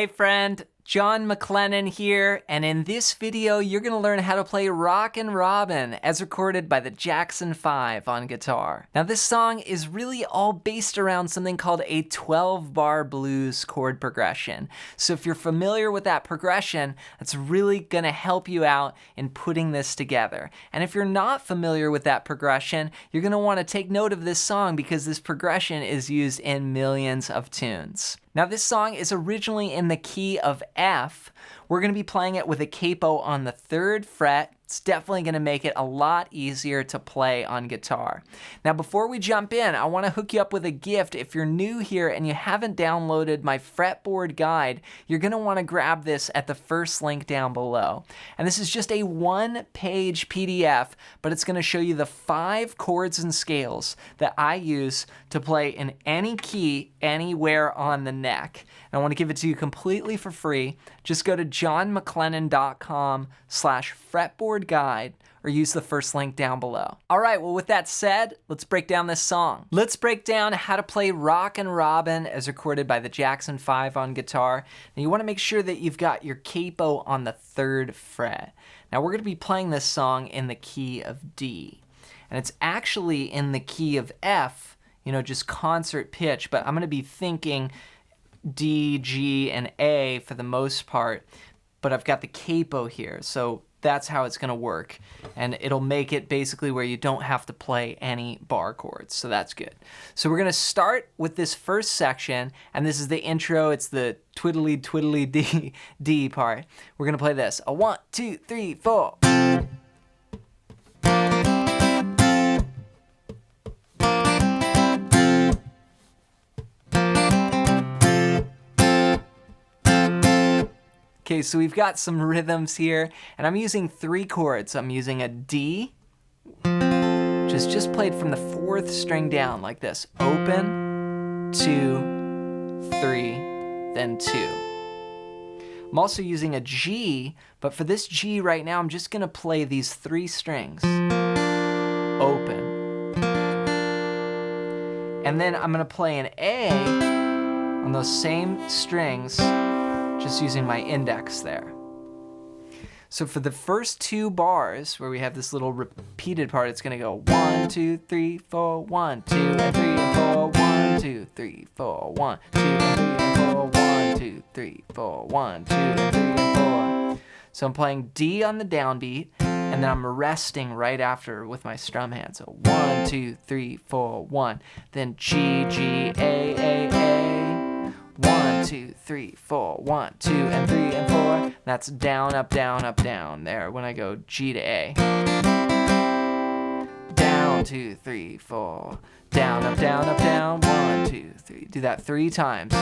Hey friend, John MacLennan here, and in this video you're going to learn how to play Rockin' Robin as recorded by the Jackson 5 on guitar. Now this song is really all based around something called a 12-bar blues chord progression. So if you're familiar with that progression, that's really going to help you out in putting this together. And if you're not familiar with that progression, you're going to want to take note of this song because this progression is used in millions of tunes. Now this song is originally in the key of F. We're going to be playing it with a capo on the 3rd fret. It's definitely going to make it a lot easier to play on guitar. Now before we jump in, I want to hook you up with a gift. If you're new here and you haven't downloaded my Fretboard guide, you're going to want to grab this at the first link down below. And this is just a 1-page PDF, but it's going to show you the 5 chords and scales that I use to play in any key anywhere on the neck. And I want to give it to you completely for free. Just go to johnmaclennan.com/fretboard guide or use the first link down below. All right, well with that said, let's break down this song. Let's break down how to play Rockin' Robin as recorded by the Jackson 5 on guitar. Now you want to make sure that you've got your capo on the 3rd fret. Now we're going to be playing this song in the key of D. And it's actually in the key of F, you know, just concert pitch, but I'm going to be thinking D, G, and A for the most part, but I've got the capo here, so that's how it's going to work. And it'll make it basically where you don't have to play any bar chords, so that's good. So we're going to start with this first section, and this is the intro. It's the Tweedle-lee-dee-dee-dee part. We're going to play this. A 1, 2, 3, 4. Okay, so we've got some rhythms here, and I'm using 3 chords. I'm using a D, which is just played from the 4th string down like this. Open, 2, 3, then 2. I'm also using a G, but for this G right now, I'm just gonna play these 3 strings. Open. And then I'm gonna play an A on those same strings, just using my index there. So for the first 2 bars, where we have this little repeated part, it's gonna go 1, 2, 3, 4, 1, 2, and 3, and 4, 1, 2, 3, 4, 1, 2, and 3, and 4, 1, 2, 3, 4, 1, 2, and 3, and 4. So I'm playing D on the downbeat, and then I'm resting right after with my strum hand. So 1, 2, 3, 4, 1. Then G, G, A, 1, 2, 3, 4, 1, 2, and 3, and 4. That's down, up, down, up, down there when I go G to A. Down, 2, 3, 4. Down, up, down, up, down. 1, 2, 3. Do that 3 times.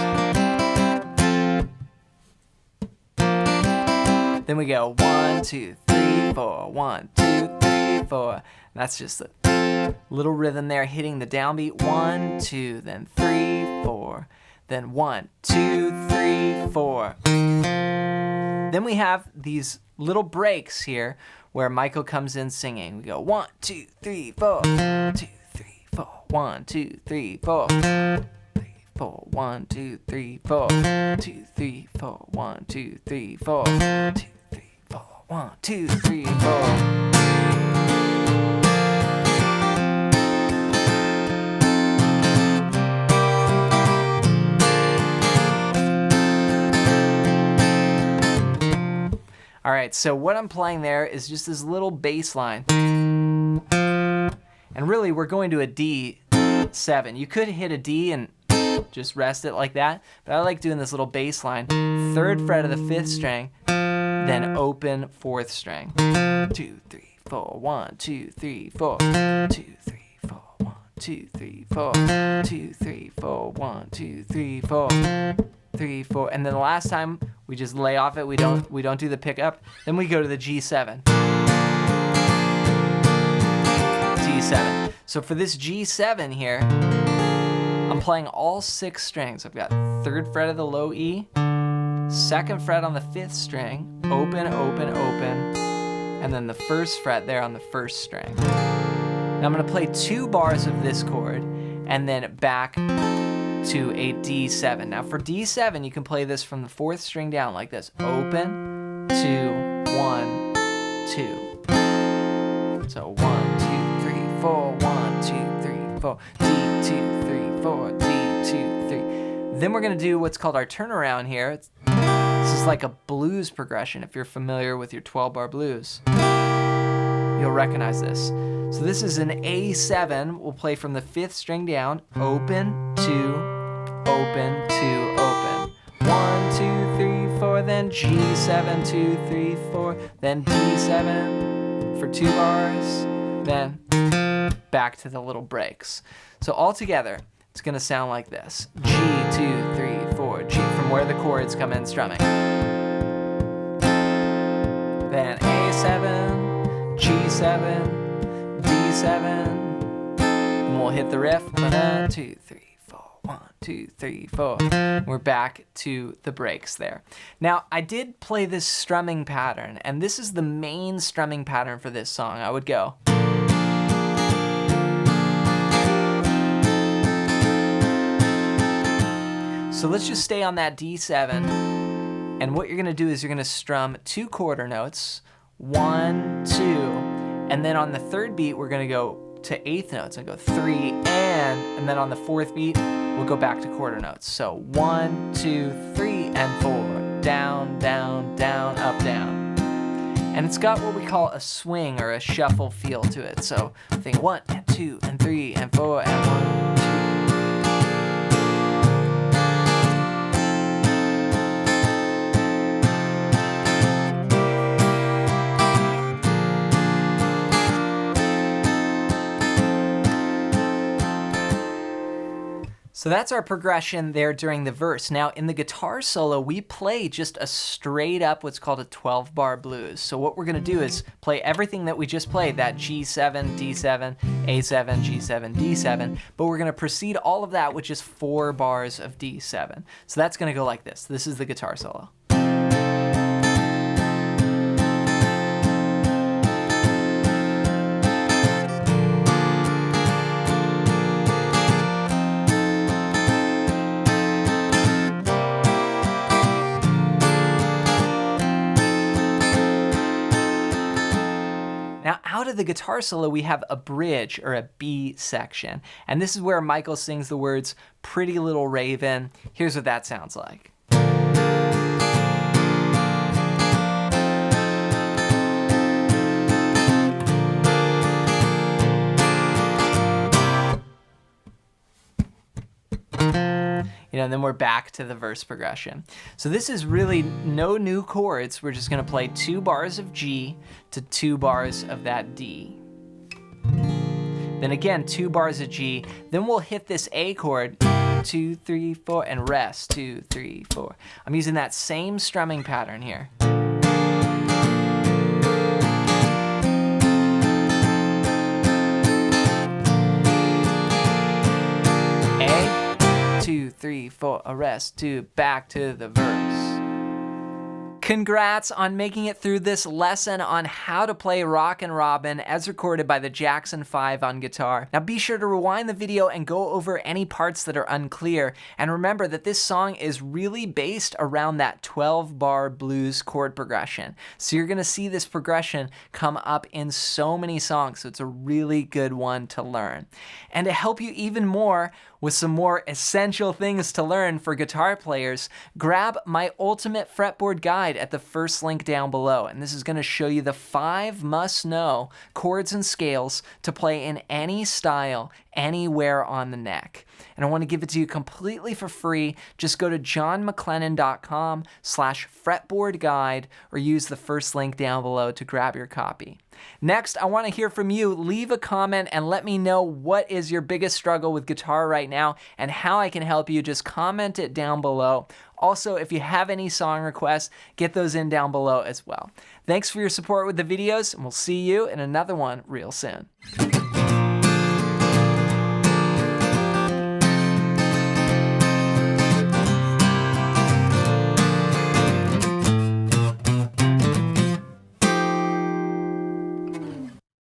Then we go 1, 2, 3, 4. 1, 2, 3, 4. That's just a little rhythm there hitting the downbeat. 1, 2, then 3, 4. Then 1, 2, 3, 4. Then we have these little breaks here where Michael comes in singing. We go 1, 2, 3, 4. 2, 3, 4. 1, 2, 3, 4. 3, 4. 1, 2, 3, 4. 2, 3, 4. 1, 2, 3, 4. 2, 3, 4. 1, 2, 3, 4. All right, so what I'm playing there is just this little bass line. And really, we're going to a D7. You could hit a D and just rest it like that, but I like doing this little bass line. 3rd fret of the 5th string, then open 4th string. 2, 3, 4, 1, 2, 3, 4. 2, 3, 4, 1, 2, 3, 4. 2, 3, 4, 1, 2, 3, 4. 3, 4, and then the last time we just lay off it. We don't do the pickup. Then we go to the G7. G7. So for this G7 here, I'm playing all 6 strings. I've got 3rd fret of the low E, 2nd fret on the 5th string, open, open, open, and then the 1st fret there on the 1st string. Now I'm going to play 2 bars of this chord, and then back to a D7. Now for D7, you can play this from the 4th string down like this. Open, 2, 1, 2. So 1, 2, 3, 4, 1, 2, 3, 4, D2, 3, 4, D2, 3. Then we're gonna do what's called our turnaround here. This is like a blues progression. If you're familiar with your 12-bar blues, you'll recognize this. So this is an A7. We'll play from the 5th string down. Open, 2, open, 2, open. 1, 2, 3, 4, then G7, 2, 3, 4, then D7 for 2 bars, then back to the little breaks. So all together, it's gonna sound like this. G, 2, 3, 4, G, from where the chords come in strumming. Then A7, G7, D7, and we'll hit the riff. 1, 2, 3, 4, 1, 2, 3, 4. We're back to the breaks there. Now, I did play this strumming pattern, and this is the main strumming pattern for this song. I would go. So let's just stay on that D7, and what you're gonna do is you're gonna strum 2 quarter notes, 1, 2, and then on the 3rd beat, we're gonna go to 8th notes and go 3 and then on the 4th beat, we'll go back to quarter notes. So 1, 2, 3, and 4, down, down, down, up, down. And it's got what we call a swing or a shuffle feel to it. So think 1 and 2 and 3 and 4 and 1. So that's our progression there during the verse. Now in the guitar solo, we play just a straight up what's called a 12-bar blues. So what we're gonna do is play everything that we just played, that G7, D7, A7, G7, D7, but we're gonna proceed all of that with just 4 bars of D7. So that's gonna go like this. This is the guitar solo. Now out of the guitar solo, we have a bridge or a B section. And this is where Michael sings the words, "Pretty Little Raven." Here's what that sounds like. And then we're back to the verse progression. So this is really no new chords. We're just gonna play 2 bars of G to 2 bars of that D. Then again, 2 bars of G. Then we'll hit this A chord, 2, 3, 4, and rest, 2, 3, 4. I'm using that same strumming pattern here. A, 2, 3, 4, a rest, 2, back to the verse. Congrats on making it through this lesson on how to play Rockin' Robin as recorded by the Jackson 5 on guitar. Now be sure to rewind the video and go over any parts that are unclear. And remember that this song is really based around that 12-bar blues chord progression. So you're gonna see this progression come up in so many songs, so it's a really good one to learn. And to help you even more with some more essential things to learn for guitar players, grab my ultimate fretboard guide at the first link down below. And this is gonna show you the 5 must-know chords and scales to play in any style, anywhere on the neck. And I wanna give it to you completely for free. Just go to johnmclennan.com/fretboard guide or use the first link down below to grab your copy. Next, I want to hear from you. Leave a comment and let me know what is your biggest struggle with guitar right now and how I can help you. Just comment it down below. Also, if you have any song requests, get those in down below as well. Thanks for your support with the videos, and we'll see you in another one real soon.